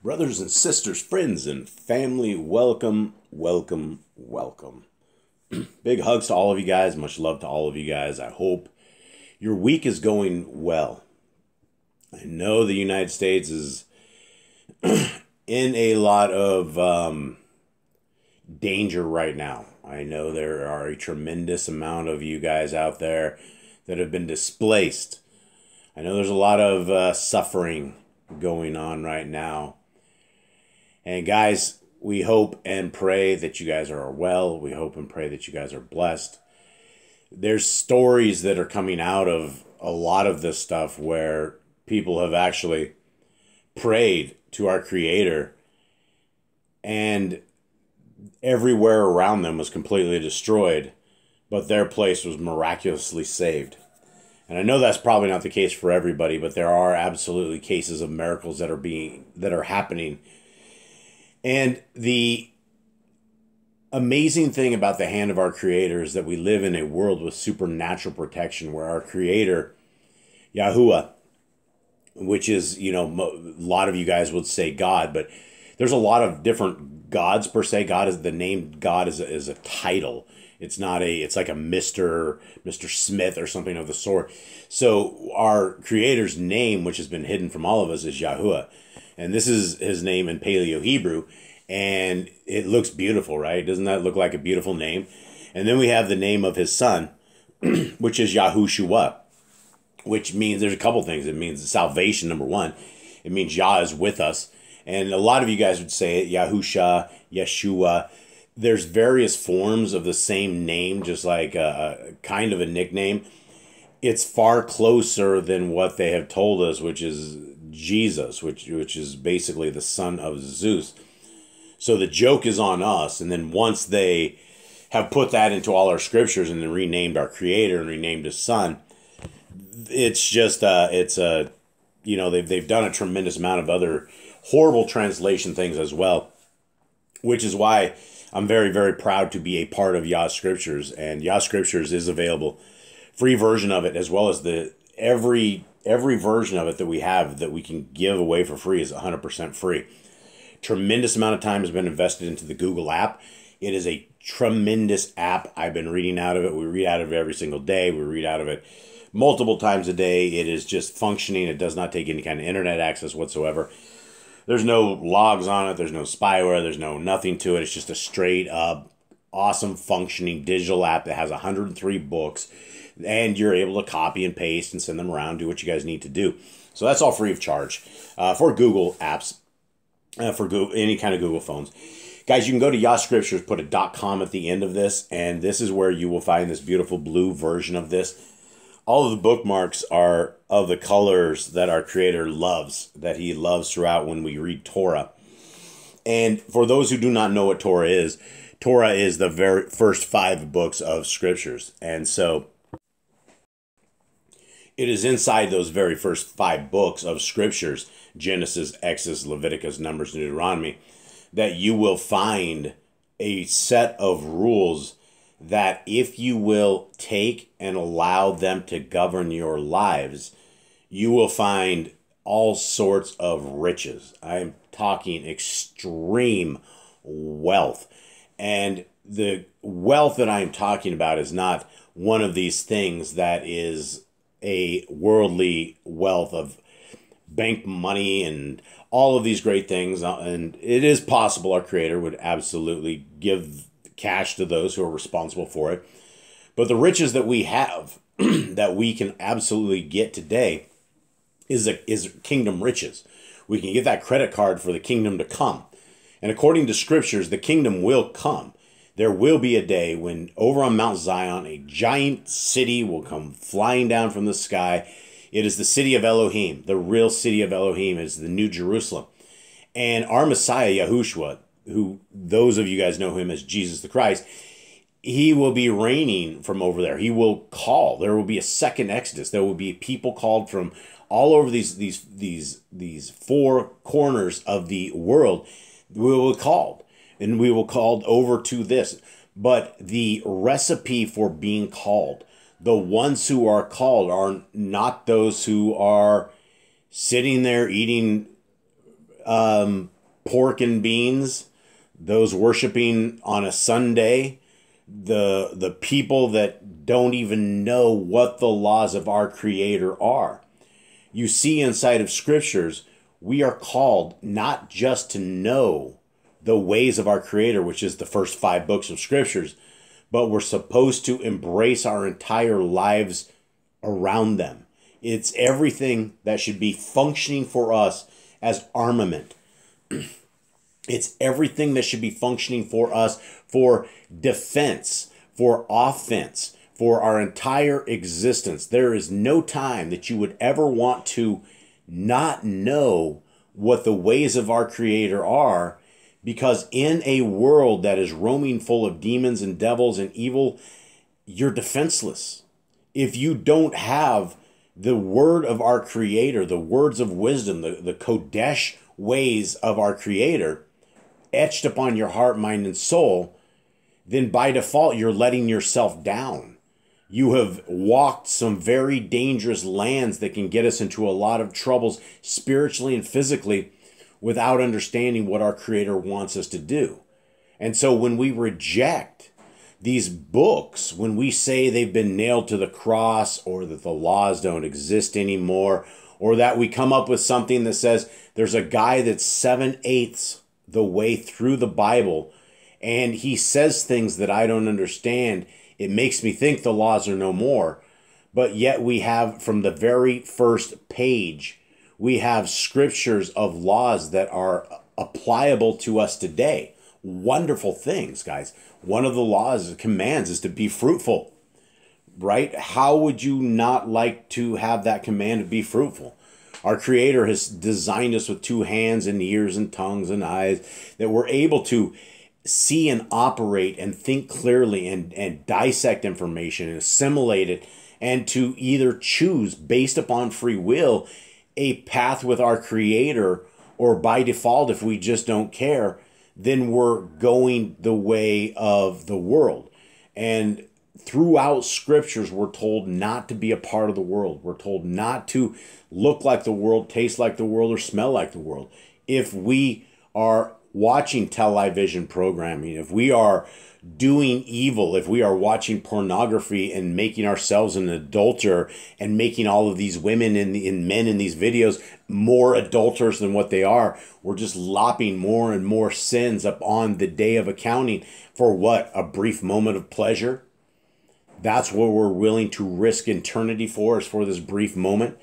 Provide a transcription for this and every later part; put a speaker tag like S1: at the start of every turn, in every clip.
S1: Brothers and sisters, friends and family, welcome, welcome, welcome. Big hugs to all of you guys. Much love to all of you guys. I hope your week is going well. I know the United States is in a lot of danger right now. I know there are a tremendous amount of you guys out there that have been displaced. I know there's a lot of suffering going on right now. And guys, we hope and pray that you guys are well. We hope and pray that you guys are blessed. There's stories that are coming out of a lot of this stuff where people have actually prayed to our Creator and everywhere around them was completely destroyed, but their place was miraculously saved. And I know that's probably not the case for everybody, but there are absolutely cases of miracles that are happening. And the amazing thing about the hand of our Creator is that we live in a world with supernatural protection where our Creator, Yahushua, which is, a lot of you guys would say God, but there's a lot of different gods per se. The name God is a title. It's not it's like a Mr. Smith or something of the sort. So our Creator's name, which has been hidden from all of us, is Yahushua. And this is his name in Paleo Hebrew. And it looks beautiful, right? Doesn't that look like a beautiful name? And then we have the name of his son, which is Yahushua, which means there's a couple things. It means salvation, number one. It means Yah is with us. And a lot of you guys would say it, Yahusha, Yeshua. There's various forms of the same name, just like a kind of a nickname. It's far closer than what they have told us, which is Jesus, which is basically the son of Zeus. So the joke is on us. And then once they have put that into all our scriptures and then renamed our Creator and renamed his son, it's just, they've done a tremendous amount of other horrible translation things as well, which is why I'm very, very proud to be a part of Yah Scriptures. And Yah Scriptures is available, free version of it, as well as every version of it that we have that we can give away for free is 100% free. Tremendous amount of time has been invested into the Google app. It is a tremendous app. I've been reading out of it. We read out of it every single day. We read out of it multiple times a day. It is just functioning. It does not take any kind of internet access whatsoever. There's no logs on it. There's no spyware. There's no nothing to it. It's just a straight up awesome functioning digital app that has 103 books. And you're able to copy and paste and send them around, do what you guys need to do. So that's all free of charge for Google apps, for Google, any kind of Google phones. Guys, you can go to Yah Scriptures, put a .com at the end of this, and this is where you will find this beautiful blue version of this. All of the bookmarks are of the colors that our Creator loves, that he loves throughout when we read Torah. And for those who do not know what Torah is the very first 5 books of Scriptures. And so it is inside those very first 5 books of Scriptures, Genesis, Exodus, Leviticus, Numbers, and Deuteronomy, that you will find a set of rules that if you will take and allow them to govern your lives, you will find all sorts of riches. I'm talking extreme wealth. And the wealth that I'm talking about is not one of these things that is a worldly wealth of bank money and all of these great things. And it is possible our Creator would absolutely give cash to those who are responsible for it. But the riches that we have, that we can absolutely get today, is kingdom riches. We can get that credit card for the kingdom to come. And according to scriptures, the kingdom will come. There will be a day when over on Mount Zion, a giant city will come flying down from the sky. It is the city of Elohim. The real city of Elohim is the New Jerusalem. And our Messiah, Yahushua, who those of you guys know him as Jesus the Christ, he will be reigning from over there. He will call. There will be a second Exodus. There will be people called from all over these 4 corners of the world. We will be called, and we will called over to this. But the recipe for being called, the ones who are called are not those who are sitting there eating pork and beans, those worshiping on a Sunday, the people that don't even know what the laws of our Creator are. You see inside of scriptures, we are called not just to know the ways of our Creator, which is the first 5 books of scriptures, but we're supposed to embrace our entire lives around them. It's everything that should be functioning for us as armament. It's everything that should be functioning for us for defense, for offense, for our entire existence. There is no time that you would ever want to not know what the ways of our Creator are, because in a world that is roaming full of demons and devils and evil, you're defenseless. If you don't have the word of our Creator, the words of wisdom, the Kodesh ways of our Creator etched upon your heart, mind, and soul, then by default, you're letting yourself down. You have walked some very dangerous lands that can get us into a lot of troubles spiritually and physically without understanding what our Creator wants us to do. And so when we reject these books, when we say they've been nailed to the cross, or that the laws don't exist anymore, or that we come up with something that says there's a guy that's 7/8 the way through the Bible, and he says things that I don't understand, it makes me think the laws are no more. But yet we have, from the very first page, we have scriptures of laws that are applicable to us today. Wonderful things, guys. One of the laws, commands, is to be fruitful, right? How would you not like to have that command to be fruitful? Our Creator has designed us with 2 hands and ears and tongues and eyes, that we're able to see and operate and think clearly and dissect information and assimilate it, and to either choose, based upon free will, a path with our Creator, or by default, if we just don't care, then we're going the way of the world. And throughout scriptures, we're told not to be a part of the world. We're told not to look like the world, taste like the world, or smell like the world. If we are watching television programming, if we are doing evil, if we are watching pornography and making ourselves an adulterer, and making all of these women and men in these videos more adulterers than what they are, we're just lopping more and more sins up on the day of accounting for what? A brief moment of pleasure? That's what we're willing to risk eternity for, is for this brief moment.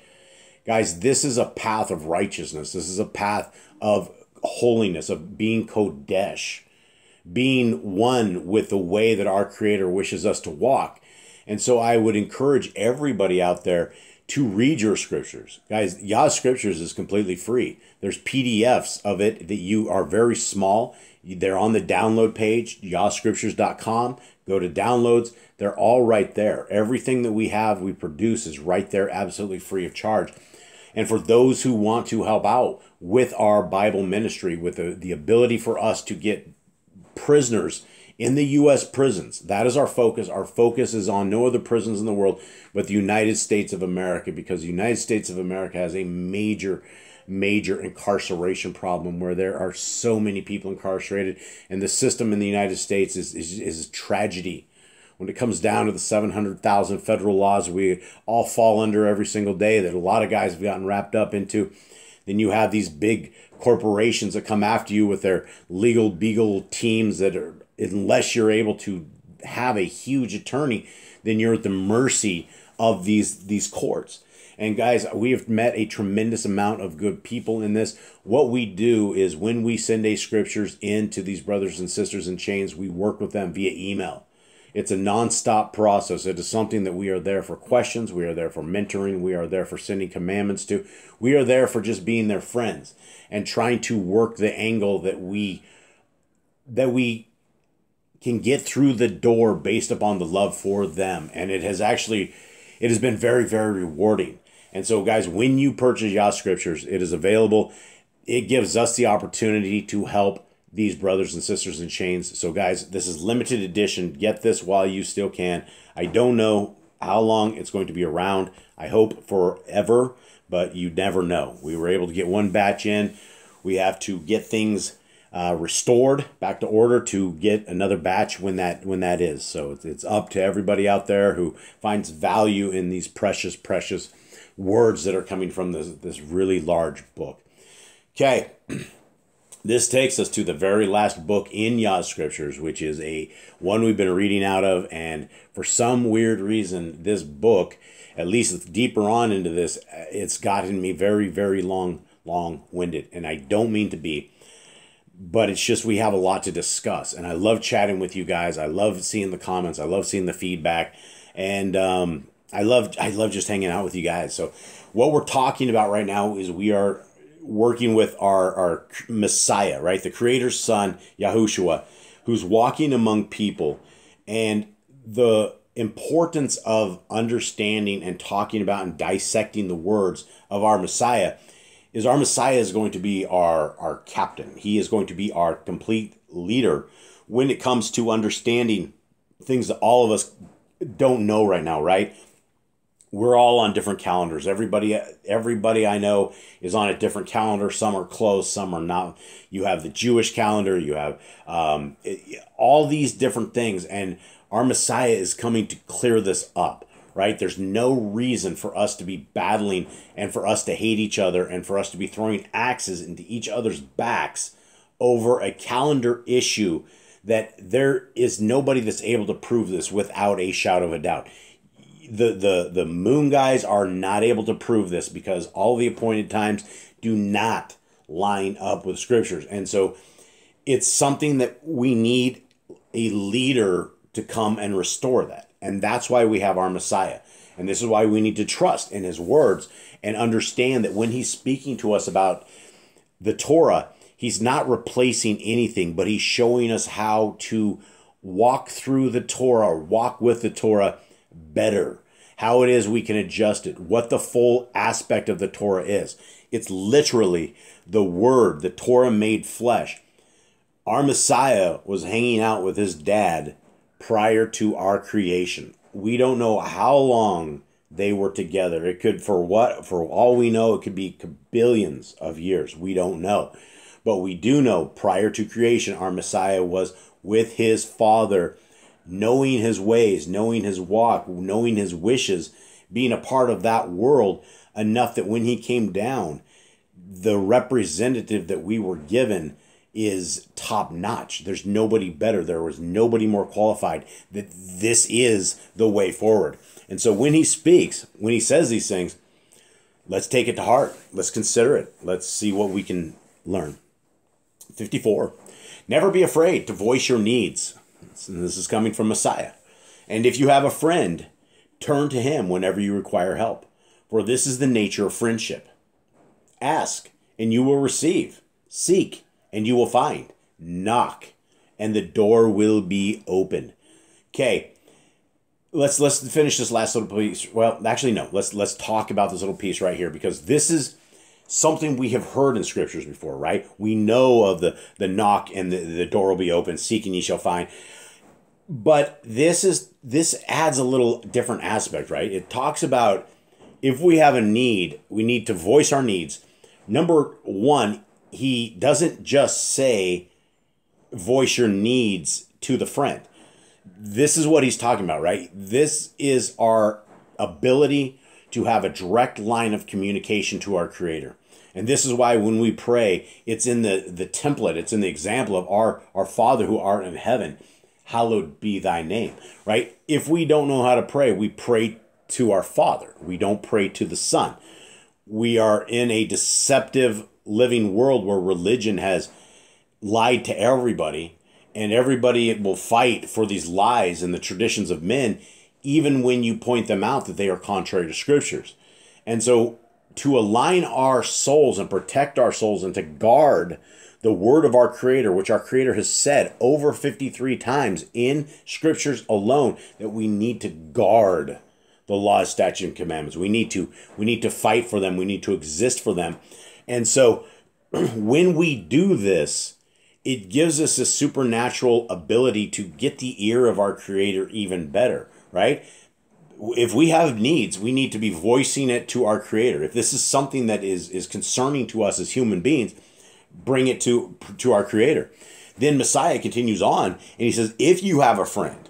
S1: Guys, this is a path of righteousness. This is a path of holiness, of being Kodesh, being one with the way that our Creator wishes us to walk. And so I would encourage everybody out there to read your scriptures. Guys, Yah Scriptures is completely free. There's PDFs of it that you are very small. They're on the download page, yahscriptures.com. Go to downloads. They're all right there. Everything that we have, we produce, is right there, absolutely free of charge. And for those who want to help out with our Bible ministry, with the ability for us to get prisoners in the U.S. prisons, that is our focus. Our focus is on no other prisons in the world but the United States of America, because the United States of America has a major incarceration problem, where there are so many people incarcerated, and the system in the United States is a tragedy. When it comes down to the 700,000 federal laws we all fall under every single day, that a lot of guys have gotten wrapped up into, then you have these big corporations that come after you with their legal beagle teams that are, unless you're able to have a huge attorney, then you're at the mercy of these courts. And guys, we have met a tremendous amount of good people in this. What we do is, when we send a scriptures into these brothers and sisters in chains, we work with them via email. It's a nonstop process. It is something that we are there for questions. We are there for mentoring. We are there for sending commandments to. We are there for just being their friends and trying to work the angle that we can get through the door based upon the love for them. And it has been very, very rewarding. And so, guys, when you purchase Yah Scriptures, it is available. It gives us the opportunity to help these brothers and sisters in chains. So, guys, this is limited edition. Get this while you still can. I don't know how long it's going to be around. I hope forever, but you never know. We were able to get one batch in. We have to get things restored back to order to get another batch when that is. So it's up to everybody out there who finds value in these precious, precious words that are coming from this really large book. Okay. This takes us to the very last book in Yah's scriptures, which is one we've been reading out of. And for some weird reason, this book, at least deeper on into this, it's gotten me very, very long-winded. And I don't mean to be, but it's just we have a lot to discuss. And I love chatting with you guys. I love seeing the comments. I love seeing the feedback. And I love just hanging out with you guys. So what we're talking about right now is we are working with our Messiah, right? The Creator's Son, Yahushua, who's walking among people. And the importance of understanding and talking about and dissecting the words of our Messiah is going to be our captain. He is going to be our complete leader when it comes to understanding things that all of us don't know right now, right? We're all on different calendars. Everybody I know is on a different calendar. Some are close, some are not. You have the Jewish calendar. You have all these different things. And our Messiah is coming to clear this up, right? There's no reason for us to be battling and for us to hate each other and for us to be throwing axes into each other's backs over a calendar issue that there is nobody that's able to prove this without a shadow of a doubt. The moon guys are not able to prove this because all the appointed times do not line up with scriptures. And so it's something that we need a leader to come and restore that. And that's why we have our Messiah. And this is why we need to trust in his words and understand that when he's speaking to us about the Torah, he's not replacing anything, but he's showing us how to walk through the Torah, walk with the Torah better, how it is we can adjust it, what the full aspect of the Torah is. It's literally the Word, the Torah made flesh. Our Messiah was hanging out with his dad prior to our creation. We don't know how long they were together. It could, for all we know, it could be billions of years. We don't know. But we do know prior to creation, our Messiah was with his Father, knowing his ways, knowing his walk, knowing his wishes, being a part of that world enough that when he came down, the representative that we were given is top notch. There's nobody better. There was nobody more qualified. That this is the way forward. And so when he speaks, when he says these things, let's take it to heart. Let's consider it. Let's see what we can learn. 54. Never be afraid to voice your needs. And this is coming from Messiah. And if you have a friend, turn to him whenever you require help. For this is the nature of friendship. Ask, and you will receive. Seek, and you will find. Knock, and the door will be open. Okay, let's finish this last little piece. Well, actually, no. Let's talk about this little piece right here, because this is something we have heard in scriptures before, right? We know of the knock and the door will be open. Seek, and ye shall find. But this adds a little different aspect, right? It talks about if we have a need, we need to voice our needs. Number one, he doesn't just say, voice your needs to the friend. This is what he's talking about, right? This is our ability to have a direct line of communication to our Creator. And this is why when we pray, it's in the template, it's in the example of our Father who art in heaven. Hallowed be thy name, right? If we don't know how to pray, we pray to our Father. We don't pray to the Son. We are in a deceptive living world where religion has lied to everybody, and everybody will fight for these lies and the traditions of men, even when you point them out that they are contrary to scriptures. And so to align our souls and protect our souls and to guard the word of our Creator, which our Creator has said over 53 times in scriptures alone, that we need to guard the laws, statutes, and commandments. We need to fight for them. We need to exist for them. And so when we do this, it gives us a supernatural ability to get the ear of our Creator even better, right? If we have needs, we need to be voicing it to our Creator. If this is something that is concerning to us as human beings, bring it to our Creator. Then Messiah continues on, and he says, if you have a friend,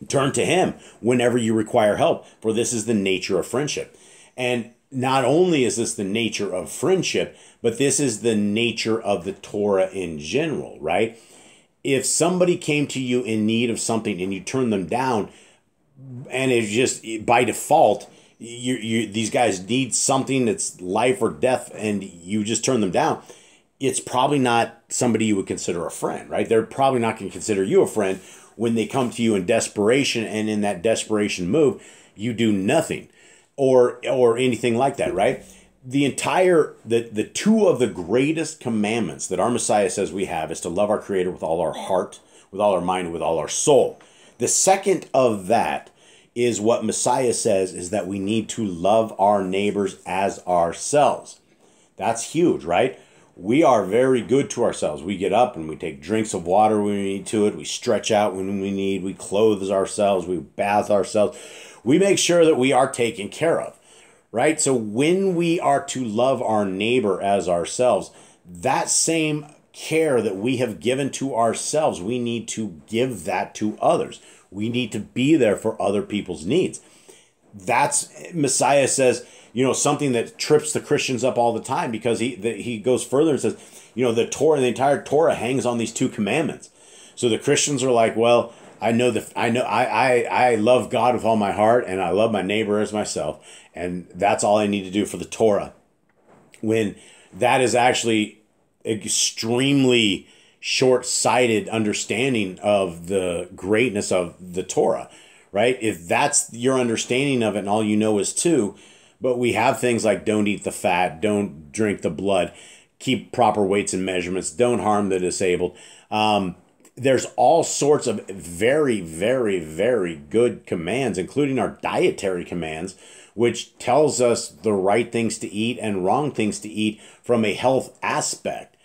S1: turn to him whenever you require help, for this is the nature of friendship. And not only is this the nature of friendship, but this is the nature of the Torah in general, right? If somebody came to you in need of something and you turn them down, and it's just by default, these guys need something that's life or death, and you just turn them down, it's probably not somebody you would consider a friend, right? They're probably not going to consider you a friend when they come to you in desperation, and in that desperation move, you do nothing or anything like that, right? The two of the greatest commandments that our Messiah says we have is to love our Creator with all our heart, with all our mind, and with all our soul. The second of that is what Messiah says is that we need to love our neighbors as ourselves. That's huge, right? We are very good to ourselves. We get up and we take drinks of water when we need to it. We stretch out when we need. We clothe ourselves. We bath ourselves. We make sure that we are taken care of, right? So when we are to love our neighbor as ourselves, that same care that we have given to ourselves, we need to give that to others. We need to be there for other people's needs. That's, Messiah says, something that trips the Christians up all the time, because he goes further and says, the Torah, the entire Torah hangs on these two commandments. So the Christians are like, well, I love God with all my heart, and I love my neighbor as myself, and that's all I need to do for the Torah. When that is actually extremely short-sighted understanding of the greatness of the Torah, right? If that's your understanding of it and all you know is two, but we have things like don't eat the fat, don't drink the blood, keep proper weights and measurements, don't harm the disabled. There's all sorts of very, very, very good commands, including our dietary commands, which tells us the right things to eat and wrong things to eat from a health aspect.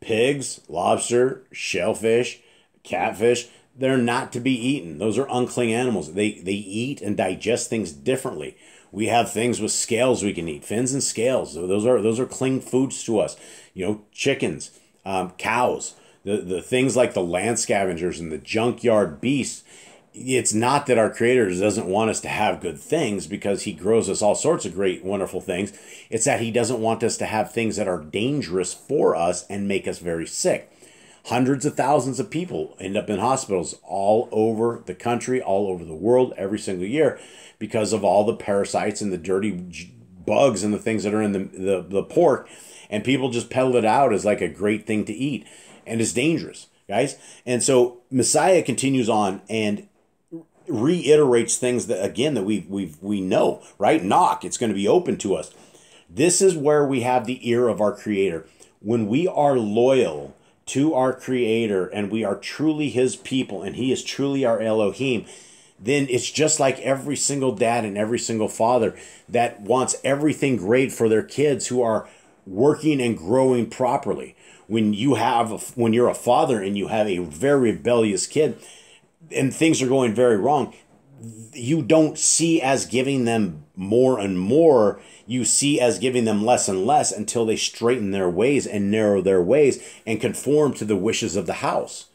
S1: Pigs, lobster, shellfish, catfish, they're not to be eaten. Those are unclean animals. They eat and digest things differently. We have things with scales we can eat, fins and scales. Those are clean foods to us. Chickens, cows, the things like the land scavengers and the junkyard beasts. It's not that our Creator doesn't want us to have good things, because he grows us all sorts of great, wonderful things. It's that he doesn't want us to have things that are dangerous for us and make us very sick. Hundreds of thousands of people end up in hospitals all over the country, all over the world, every single year, because of all the parasites and the dirty bugs and the things that are in the pork. And people just peddle it out as like a great thing to eat. And it's dangerous, guys. And so Messiah continues on and reiterates things that, again, that we know, right? Knock, it's going to be open to us. This is where we have the ear of our Creator. When we are loyal to our Creator and we are truly his people and he is truly our Elohim, then it's just like every single dad and every single father that wants everything great for their kids who are working and growing properly. When you're a father and you have a very rebellious kid and things are going very wrong, you don't see as giving them more and more. You see as giving them less and less until they straighten their ways and narrow their ways and conform to the wishes of the house.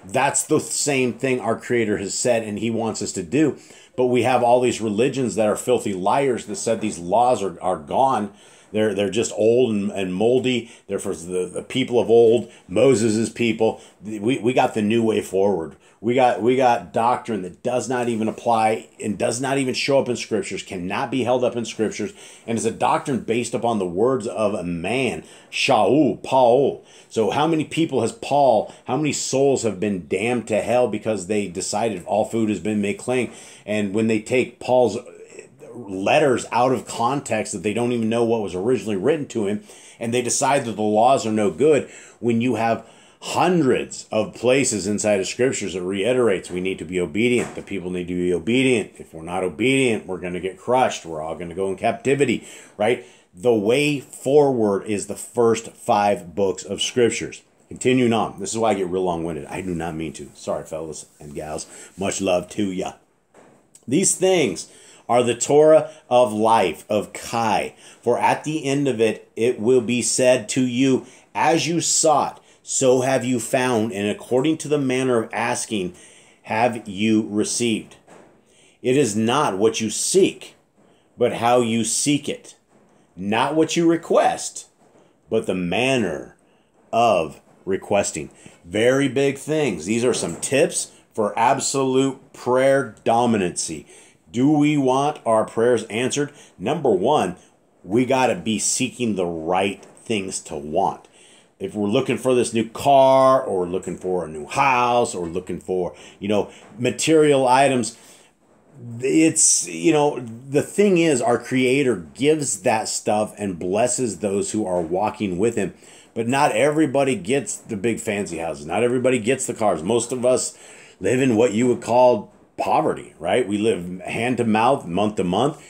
S1: That's the same thing our Creator has said and he wants us to do. But we have all these religions that are filthy liars that said these laws are gone. They're just old and moldy. They're for the people of old, Moses' people. We got the new way forward. We got doctrine that does not even apply and does not even show up in scriptures, cannot be held up in scriptures, and is a doctrine based upon the words of a man, Shaul, Paul. So how many people has Paul, how many souls have been damned to hell because they decided all food has been made clean? And when they take Paul's letters out of context, that they don't even know what was originally written to him, and they decide that the laws are no good, when you have hundreds of places inside of scriptures that reiterates we need to be obedient. The people need to be obedient. If we're not obedient, we're going to get crushed. We're all going to go in captivity, right? The way forward is the first 5 books of scriptures. Continuing on. This is why I get real long-winded. I do not mean to. Sorry, fellas and gals. Much love to ya. These things are the Torah of life, of Kai. For at the end of it, it will be said to you, as you sought, so have you found, and according to the manner of asking, have you received. It is not what you seek, but how you seek it. Not what you request, but the manner of requesting. Very big things. These are some tips for absolute prayer dominancy. Do we want our prayers answered? Number one, we got to be seeking the right things to want. If we're looking for this new car, or we're looking for a new house, or looking for, material items, it's, the thing is, our Creator gives that stuff and blesses those who are walking with Him. But not everybody gets the big fancy houses. Not everybody gets the cars. Most of us live in what you would call poverty, right? We live hand to mouth, month to month.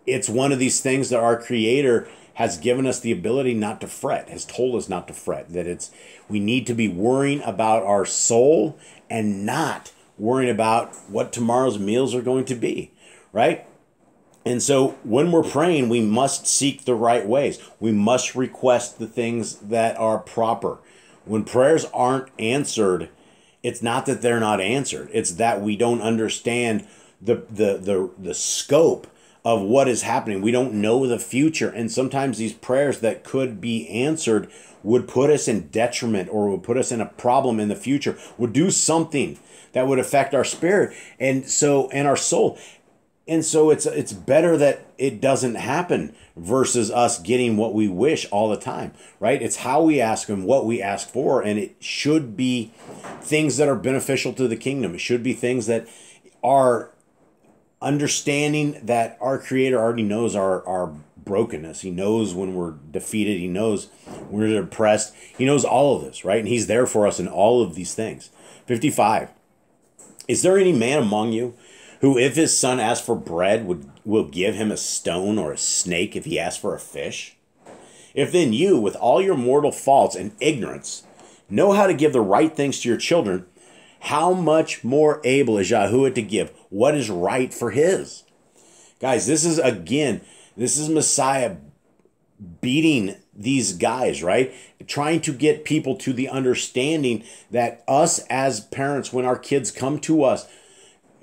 S1: It's one of these things that our Creator has given us the ability not to fret, has told us not to fret, that we need to be worrying about our soul and not worrying about what tomorrow's meals are going to be, right? And so when we're praying, we must seek the right ways. We must request the things that are proper. When prayers aren't answered, it's not that they're not answered. It's that we don't understand the scope of what is happening. We don't know the future. And sometimes these prayers that could be answered would put us in detriment, or would put us in a problem in the future, would do something that would affect our spirit and our soul. And so it's better that it doesn't happen versus us getting what we wish all the time, right? It's how we ask and what we ask for, and it should be things that are beneficial to the kingdom. It should be things that are understanding that our Creator already knows our brokenness. He knows when we're defeated. He knows when we're depressed. He knows all of this, right? And He's there for us in all of these things. 55. Is there any man among you who, if his son asks for bread, will give him a stone, or a snake if he asks for a fish? If then you, with all your mortal faults and ignorance, know how to give the right things to your children, how much more able is Yahuwah to give what is right for his? Guys, this is Messiah beating these guys, right? Trying to get people to the understanding that us as parents, when our kids come to us,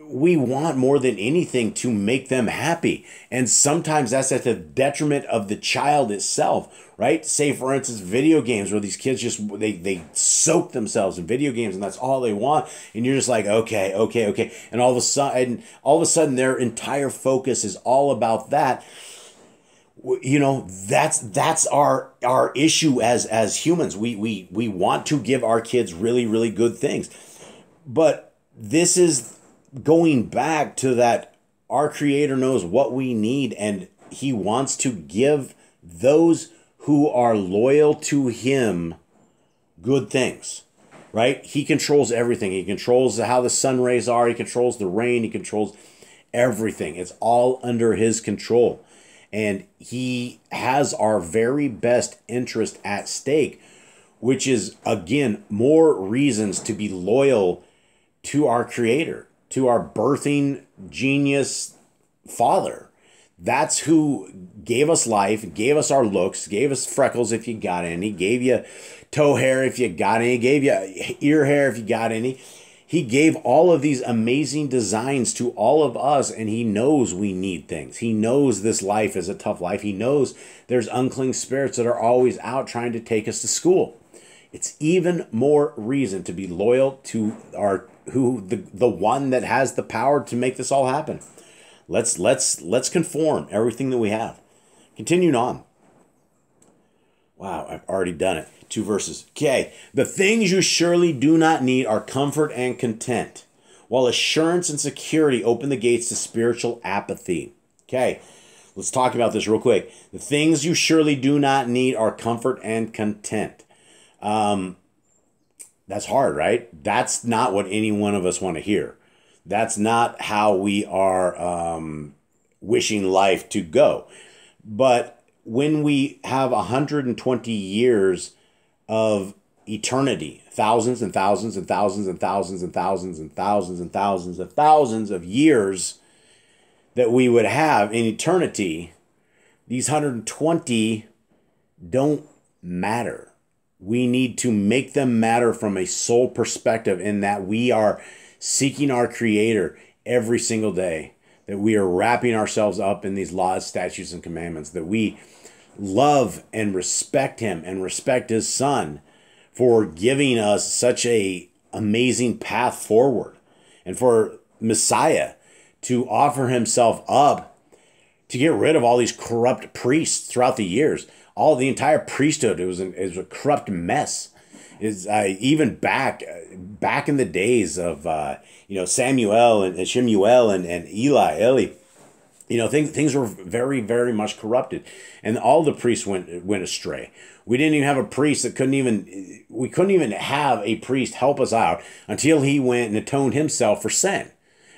S1: we want more than anything to make them happy. And sometimes that's at the detriment of the child itself, right? Say, for instance, video games, where these kids just, they soak themselves in video games and that's all they want. And you're just like, okay. And all of a sudden their entire focus is all about that. That's our issue as humans. We want to give our kids really, really good things. But this is going back to that our Creator knows what we need, and He wants to give those who are loyal to Him good things, right? He controls everything. He controls how the sun rays are. He controls the rain. He controls everything. It's all under His control. And He has our very best interest at stake, which is, again, more reasons to be loyal to our Creator, to our birthing genius Father. That's who gave us life, gave us our looks, gave us freckles if you got any, gave you toe hair if you got any, gave you ear hair if you got any. He gave all of these amazing designs to all of us, and He knows we need things. He knows this life is a tough life. He knows there's unclean spirits that are always out trying to take us to school. It's even more reason to be loyal to the one that has the power to make this all happen. Let's conform everything that we have. Continuing on. Wow, I've already done it. 2 verses. Okay. The things you surely do not need are comfort and content, while assurance and security open the gates to spiritual apathy. Okay. Let's talk about this real quick. The things you surely do not need are comfort and content. That's hard, right? That's not what any one of us want to hear. That's not how we are wishing life to go. But when we have 120 years of eternity, thousands and thousands and thousands and thousands and thousands and thousands and thousands of years, that we would have in eternity, these 120 don't matter. We need to make them matter from a soul perspective, in that we are seeking our Creator every single day, that we are wrapping ourselves up in these laws, statutes, and commandments, that we love and respect Him and respect His Son for giving us such a amazing path forward, and for Messiah to offer Himself up to get rid of all these corrupt priests throughout the years. All the entire priesthood, it was a corrupt mess. Is even back in the days of Samuel and Shemuel and Eli. Things were very, very much corrupted, and all the priests went astray. We didn't even have a priest we couldn't even have a priest help us out until he went and atoned himself for sin.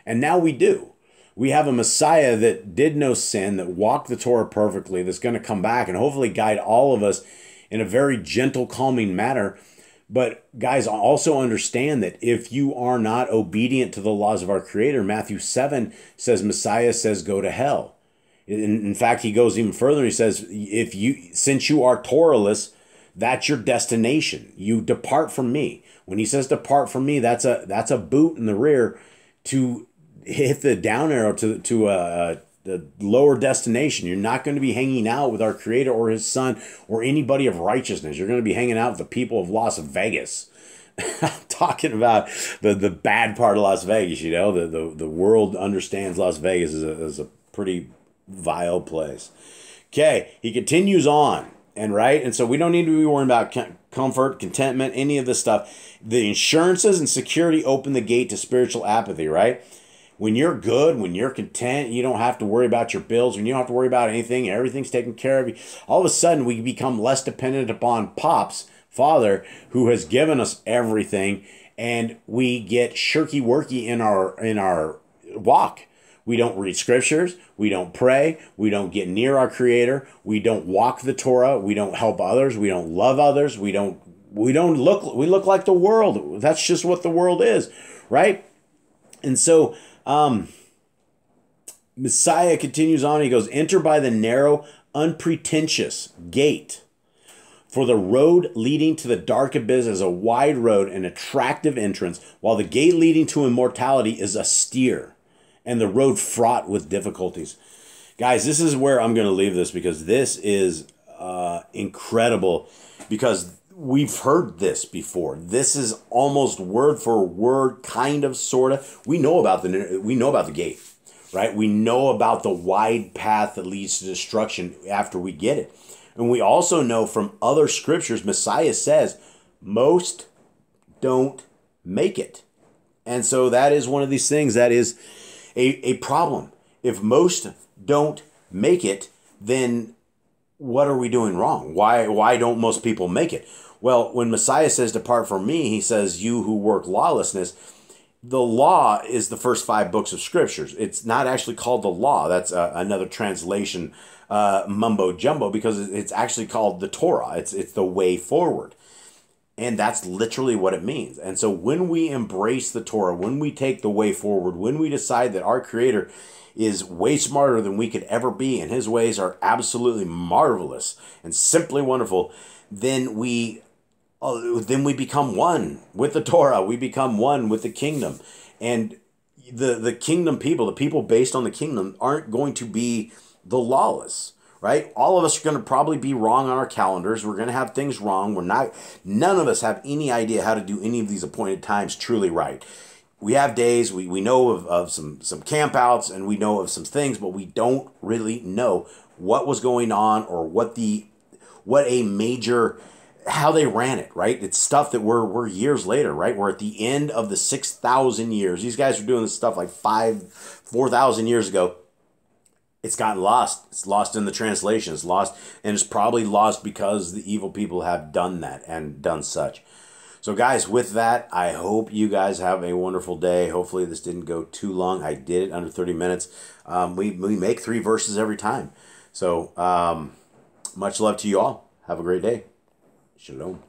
S1: And now we do. We have a Messiah that did no sin, that walked the Torah perfectly, that's going to come back and hopefully guide all of us in a very gentle, calming manner. But guys, also understand that if you are not obedient to the laws of our Creator, Matthew 7 says, Messiah says, go to hell. In fact, he goes even further. He says, since you are Torahless, that's your destination. You depart from me. When he says depart from me, that's a boot in the rear to hit the down arrow to the lower destination. You're not going to be hanging out with our Creator or His Son or anybody of righteousness. You're going to be hanging out with the people of Las Vegas. I'm talking about the bad part of Las Vegas. The world understands Las Vegas as a pretty vile place. Okay, he continues on, and so we don't need to be worrying about comfort, contentment, any of this stuff. The insurances and security open the gate to spiritual apathy, right? When you're good, when you're content, you don't have to worry about your bills, when you don't have to worry about anything, everything's taken care of. All of a sudden, we become less dependent upon Pops, Father, who has given us everything, and we get shirky-worky in our walk. We don't read scriptures, we don't pray, we don't get near our Creator, we don't walk the Torah, we don't help others, we don't love others, we look like the world. That's just what the world is, right? And so Messiah continues on. He goes, enter by the narrow, unpretentious gate. For the road leading to the dark abyss is a wide road and attractive entrance, while the gate leading to immortality is austere, and the road fraught with difficulties. Guys, this is where I'm going to leave this, because this is incredible, because we've heard this before. This is almost word for word, kind of, sort of. We know about the gate, right? We know about the wide path that leads to destruction after we get it. And we also know from other scriptures, Messiah says, most don't make it. And so that is one of these things that is a problem. If most don't make it, then what are we doing wrong? Why don't most people make it? Well, when Messiah says, depart from me, he says, you who work lawlessness. The law is the first 5 books of scriptures. It's not actually called the law. That's another translation, mumbo jumbo, because it's actually called the Torah. It's the way forward. And that's literally what it means. And so when we embrace the Torah, when we take the way forward, when we decide that our Creator is way smarter than we could ever be, and His ways are absolutely marvelous and simply wonderful, then we become one with the Torah. We become one with the kingdom. And the kingdom people, the people based on the kingdom, aren't going to be the lawless, right? All of us are going to probably be wrong on our calendars. We're going to have things wrong. None of us have any idea how to do any of these appointed times truly right. We have days, we know of some campouts, and we know of some things, but we don't really know what was going on, or how they ran it, right? It's stuff that we're years later, right? We're at the end of the 6,000 years. These guys are doing this stuff like 4,000 years ago. It's gotten lost. It's lost in the translation. It's lost, and it's probably lost because the evil people have done that and done such. So guys, with that, I hope you guys have a wonderful day. Hopefully this didn't go too long. I did it under 30 minutes. We make 3 verses every time. So much love to you all. Have a great day. Shalom.